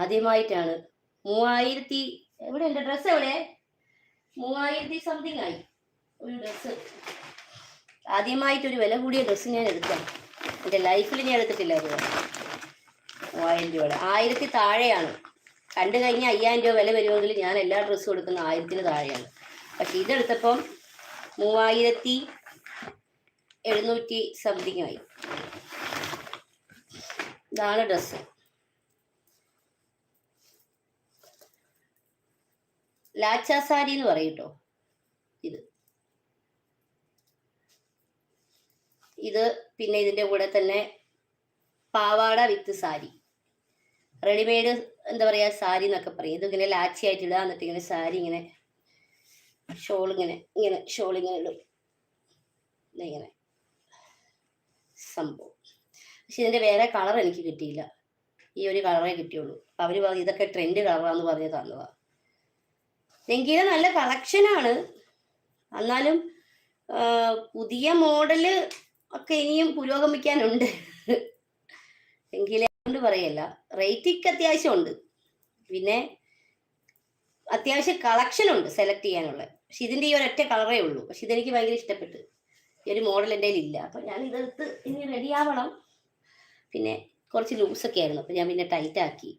ആദ്യമായിട്ടാണ് 3000 എവിടെ എൻ്റെ ഡ്രസ്സ് എവിടെ 3000 സംതിങ് ആയി ഒരു ഡ്രസ്സ്. ആദ്യമായിട്ടൊരു വില കൂടിയ ഡ്രസ്സ് ഞാൻ എടുക്കാം. എൻ്റെ ലൈഫിൽ ഞാൻ എടുത്തിട്ടില്ലായിരുന്നു 3000 രൂപയുടെ. 1000 താഴെയാണ്. കണ്ടു കഴിഞ്ഞാൽ 5000 രൂപ വില വരുമെങ്കിൽ ഞാൻ എല്ലാ ഡ്രസ്സും എടുക്കുന്ന 1000 താഴെയാണ്. പക്ഷെ ഇതെടുത്തപ്പം 3700 സംതിങ് ആയി. ഇതാണ് ഡ്രസ്സ്. ലാച്ച സാരി എന്ന് പറയൂട്ടോ. ഇത് പിന്നെ ഇതിൻ്റെ കൂടെ തന്നെ പാവാട വിത്ത് സാരി, റെഡിമെയ്ഡ് എന്താ പറയുക സാരി എന്നൊക്കെ പറയും. ഇതിങ്ങനെ ലാച്ചയായിട്ട് ഇടുക, എന്നിട്ട് ഇങ്ങനെ സാരി ഇങ്ങനെ ഷോൾ ഇങ്ങനെ ഇടും ഇങ്ങനെ സംഭവം. പക്ഷെ ഇതിൻ്റെ വേറെ കളർ എനിക്ക് കിട്ടിയില്ല, ഈ ഒരു കളറേ കിട്ടിയുള്ളൂ. അവർ പറഞ്ഞു ഇതൊക്കെ ട്രെൻഡ് കളറാന്ന് പറഞ്ഞ് തന്നതാണ്. എങ്കിലും നല്ല കളക്ഷനാണ്. എന്നാലും പുതിയ മോഡല് ഒക്കെ ഇനിയും പുരോഗമിക്കാനുണ്ട്. എങ്കിലേ കൊണ്ട് പറയല്ല, റേറ്റൊക്കെ അത്യാവശ്യം ഉണ്ട്. പിന്നെ അത്യാവശ്യം കളക്ഷൻ ഉണ്ട് സെലക്ട് ചെയ്യാനുള്ള. പക്ഷെ ഇതിൻ്റെ ഈ ഒരൊറ്റ കളറേ ഉള്ളൂ. പക്ഷെ ഇതെനിക്ക് ഭയങ്കര ഇഷ്ടപ്പെട്ടു. ഈ ഒരു മോഡൽ എൻ്റെ കയ്യിൽ ഇല്ല. അപ്പം ഞാൻ ഇതെടുത്ത് ഇനി റെഡി ആവണം. പിന്നെ കുറച്ച് ലൂസൊക്കെ ആയിരുന്നു, അപ്പം ഞാൻ പിന്നെ ടൈറ്റ് ആക്കി.